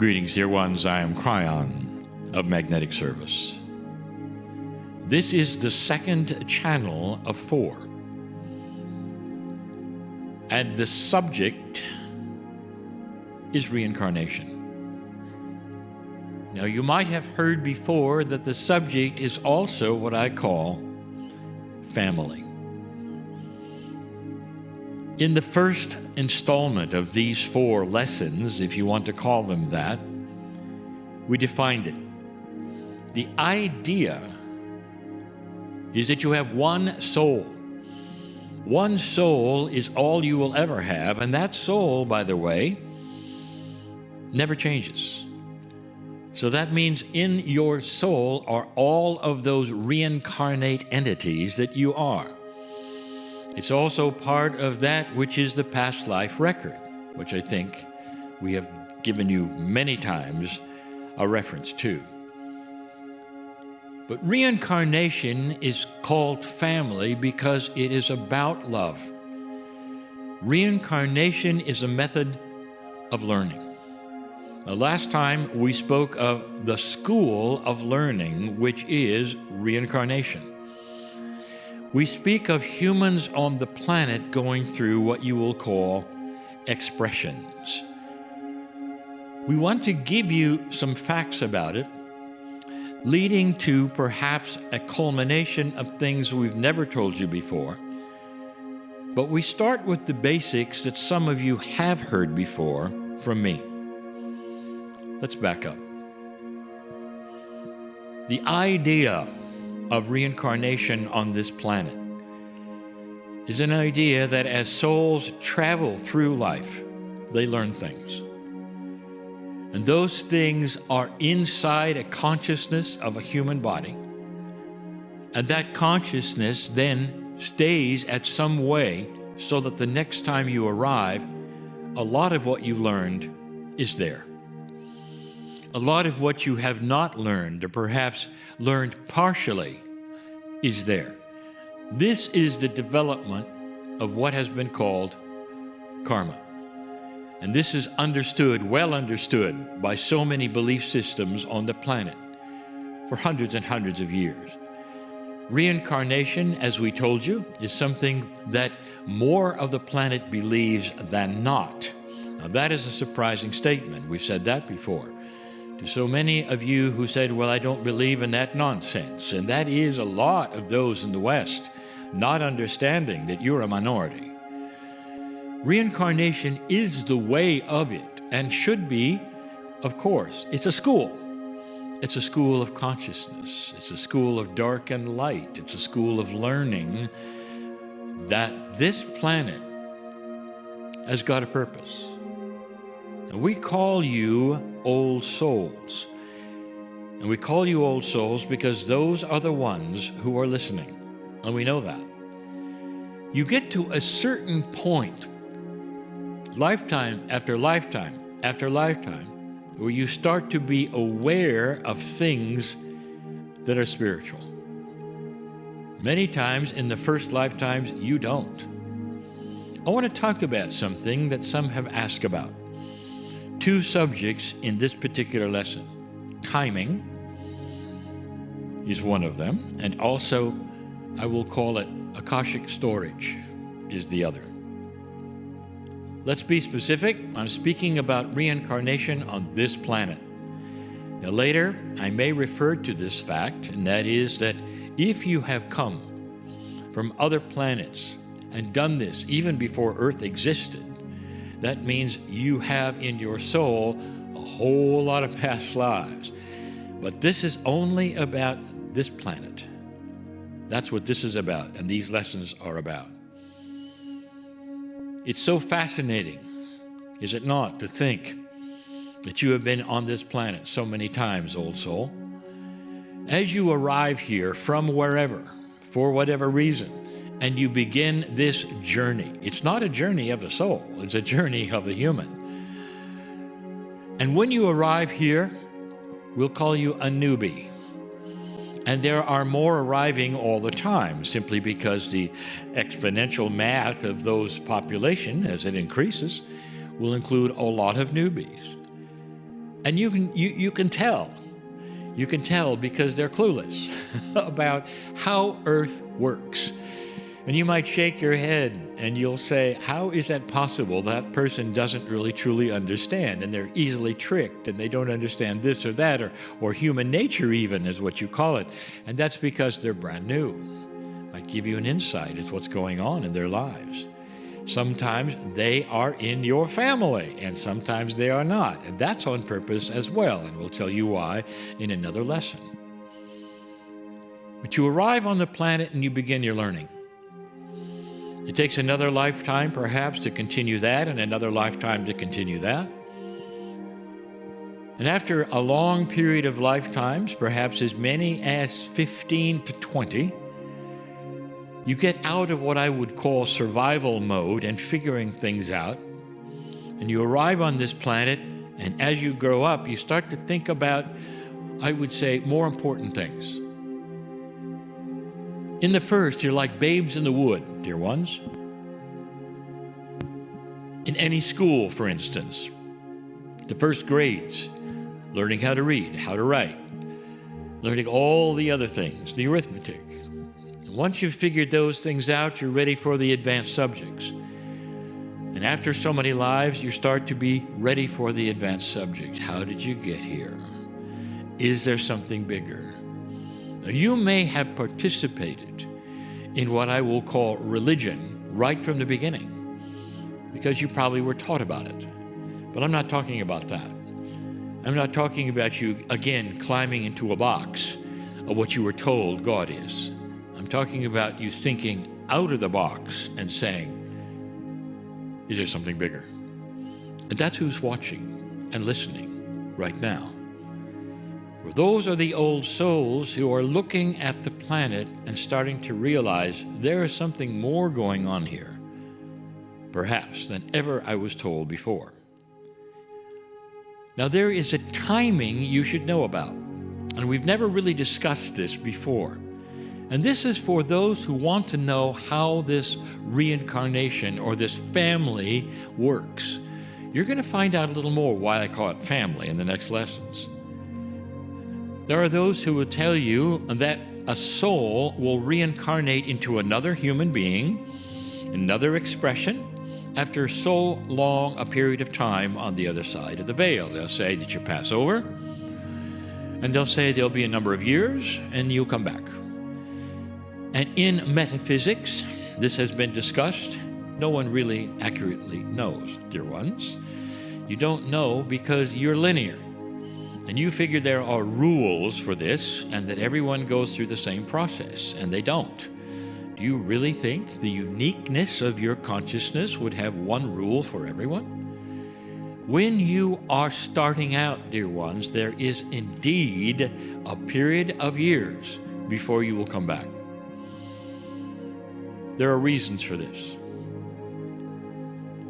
Greetings, dear ones. I am Kryon of Magnetic Service. This is the second channel of 4. And the subject is reincarnation. Now, you might have heard before that the subject is also what I call family. In the first installment of these 4 lessons, if you want to call them that, we defined it. The idea is that you have one soul. One soul is all you will ever have, and that soul, by the way, never changes. So that means in your soul are all of those reincarnate entities that you are. It's also part of that which is the past life record, which I think we have given you many times a reference to. But reincarnation is called family because it is about love. Reincarnation is a method of learning. The last time we spoke of the school of learning, which is reincarnation. We speak of humans on the planet going through what you will call expressions. We want to give you some facts about it, leading to perhaps a culmination of things we've never told you before. But we start with the basics that some of you have heard before from me. Let's back up. The idea of reincarnation on this planet is an idea that as souls travel through life, they learn things. And those things are inside a consciousness of a human body. And that consciousness then stays at some way so that the next time you arrive, a lot of what you learned is there. A lot of what you have not learned, or perhaps learned partially, is there. This is the development of what has been called karma. And this is understood, well understood, by so many belief systems on the planet for hundreds and hundreds of years. Reincarnation, as we told you, is something that more of the planet believes than not. Now, that is a surprising statement. We've said that before. To so many of you who said, well, I don't believe in that nonsense. And that is a lot of those in the West not understanding that you're a minority. Reincarnation is the way of it and should be, of course. It's a school. It's a school of consciousness. It's a school of dark and light. It's a school of learning that this planet has got a purpose. And we call you old souls. And we call you old souls because those are the ones who are listening. And we know that. You get to a certain point, lifetime after lifetime after lifetime, where you start to be aware of things that are spiritual. Many times in the first lifetimes, you don't. I want to talk about something that some have asked about. 2 subjects in this particular lesson. Timing is one of them, and also I will call it Akashic storage is the other. Let's be specific. I'm speaking about reincarnation on this planet. Now later, I may refer to this fact, and that is that if you have come from other planets and done this even before Earth existed, that means you have in your soul a whole lot of past lives. But this is only about this planet. That's what this is about, and these lessons are about. It's so fascinating, is it not, to think that you have been on this planet so many times, old soul. As you arrive here from wherever, for whatever reason, and you begin this journey. It's not a journey of the soul, it's a journey of the human. And when you arrive here, we'll call you a newbie. And there are more arriving all the time, simply because the exponential math of those population, as it increases, will include a lot of newbies. And you can tell. You can tell because they're clueless about how Earth works. And you might shake your head and you'll say, how is that possible? That person doesn't really truly understand, and they're easily tricked, and they don't understand this or that, or human nature even is what you call it. And that's because they're brand new. Might give you an insight as what's going on in their lives. Sometimes they are in your family, and sometimes they are not. And that's on purpose as well, and we'll tell you why in another lesson. But you arrive on the planet and you begin your learning. It takes another lifetime, perhaps, to continue that, and another lifetime to continue that. And after a long period of lifetimes, perhaps as many as 15 to 20, you get out of what I would call survival mode and figuring things out, and you arrive on this planet, and as you grow up, you start to think about, I would say, more important things. In the first, you're like babes in the wood, dear ones. In any school, for instance, the first grades, learning how to read, how to write, learning all the other things, the arithmetic. Once you've figured those things out, you're ready for the advanced subjects. And after so many lives, you start to be ready for the advanced subjects. How did you get here? Is there something bigger? Now, you may have participated in what I will call religion right from the beginning, because you probably were taught about it. But I'm not talking about that. I'm not talking about you, again, climbing into a box of what you were told God is. I'm talking about you thinking out of the box and saying, is there something bigger? And that's who's watching and listening right now. For those are the old souls who are looking at the planet and starting to realize there is something more going on here, perhaps, than ever I was told before. Now, there is a timing you should know about, and we've never really discussed this before. And this is for those who want to know how this reincarnation or this family works. You're going to find out a little more why I call it family in the next lessons. There are those who will tell you that a soul will reincarnate into another human being, another expression, after so long a period of time on the other side of the veil. They'll say that you pass over, and they'll say there'll be a number of years, and you'll come back. And in metaphysics, this has been discussed. No one really accurately knows, dear ones. You don't know because you're linear. And you figure there are rules for this and that everyone goes through the same process, and they don't. Do you really think the uniqueness of your consciousness would have one rule for everyone? When you are starting out, dear ones, there is indeed a period of years before you will come back. There are reasons for this.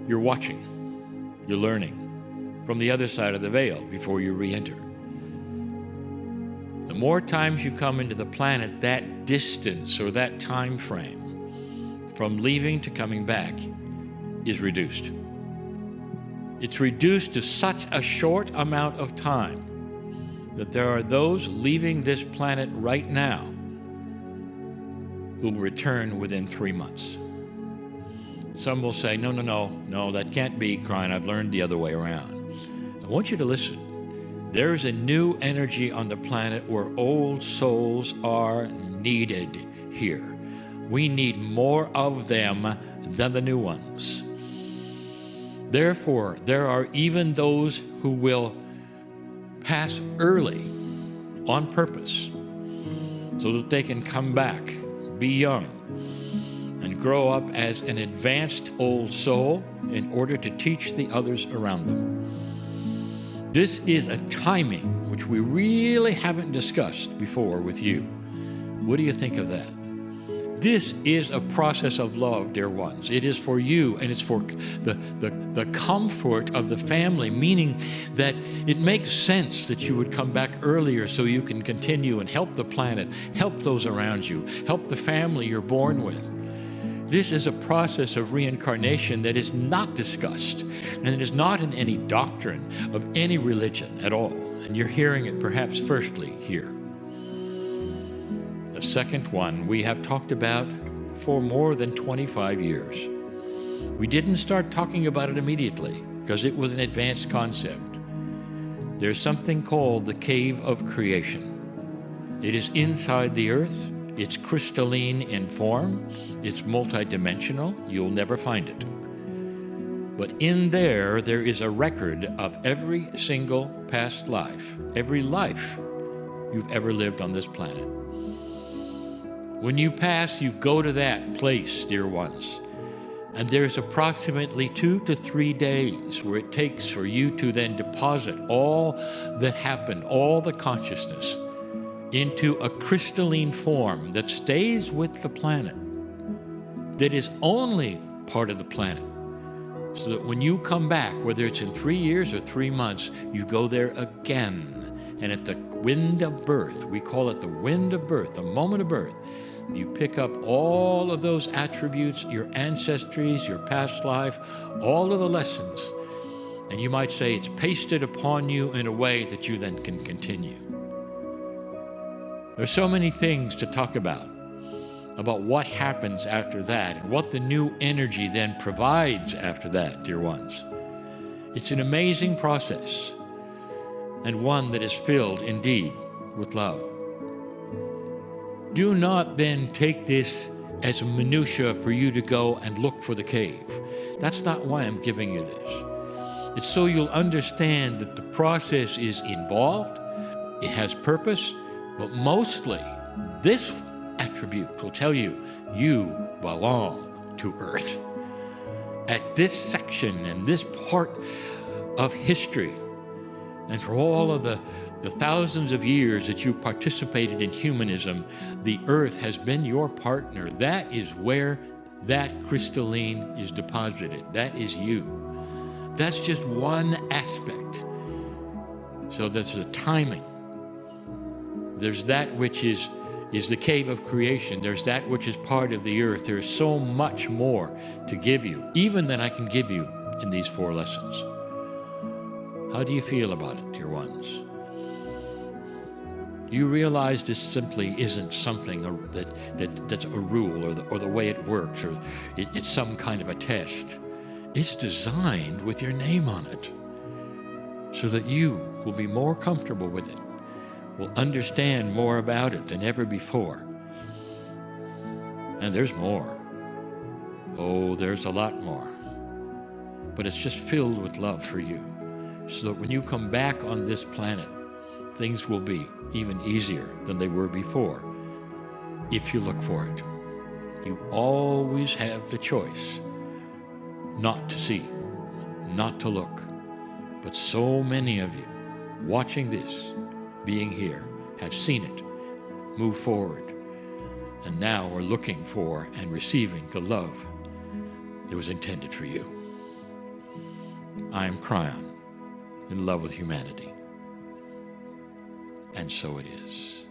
You're watching, you're learning from the other side of the veil before you re-enter. The more times you come into the planet, that distance or that time frame from leaving to coming back is reduced. It's reduced to such a short amount of time that there are those leaving this planet right now who will return within 3 months. Some will say, no, that can't be, Kryon. I've learned the other way around. I want you to listen. There is a new energy on the planet where old souls are needed here. We need more of them than the new ones. Therefore, there are even those who will pass early on purpose so that they can come back, be young, and grow up as an advanced old soul in order to teach the others around them. This is a timing which we really haven't discussed before with you. What do you think of that? This is a process of love, dear ones. It is for you, and it's for the comfort of the family, meaning that it makes sense that you would come back earlier so you can continue and help the planet, help those around you, help the family you're born with. This is a process of reincarnation that is not discussed, and it is not in any doctrine of any religion at all. And you're hearing it perhaps firstly here. The second one we have talked about for more than 25 years. We didn't start talking about it immediately because it was an advanced concept. There's something called the cave of creation. It is inside the earth. It's crystalline in form. It's multidimensional. You'll never find it. But in there is a record of every single past life, every life you've ever lived on this planet. When you pass, you go to that place, dear ones. And there's approximately 2 to 3 days where it takes for you to then deposit all that happened, all the consciousness, into a crystalline form that stays with the planet, that is only part of the planet. So that when you come back, whether it's in 3 years or 3 months, you go there again. And at the wind of birth, we call it the wind of birth, the moment of birth, you pick up all of those attributes, your ancestries, your past life, all of the lessons, and you might say it's pasted upon you in a way that you then can continue. There's so many things to talk about what happens after that and what the new energy then provides after that, dear ones. It's an amazing process and one that is filled indeed with love. Do not then take this as a minutia for you to go and look for the cave. That's not why I'm giving you this. It's so you'll understand that the process is involved, it has purpose, but mostly this attribute will tell you you belong to Earth. At this section and this part of history, and for all of the thousands of years that you participated in humanism, the earth has been your partner. That is where that crystalline is deposited. That is you. That's just one aspect. So there's the timing. There's that which is the cave of creation. There's that which is part of the earth. There's so much more to give you, even than I can give you in these 4 lessons. How do you feel about it, dear ones? You realize this simply isn't something that's a rule or the way it works, or it's some kind of a test. It's designed with your name on it so that you will be more comfortable with it, will understand more about it than ever before. And there's more. Oh, there's a lot more. But it's just filled with love for you, so that when you come back on this planet, things will be even easier than they were before, if you look for it. You always have the choice not to see, not to look. But so many of you watching this, being here, have seen it, move forward, and now are looking for and receiving the love that was intended for you. I am Kryon, in love with humanity. And so it is.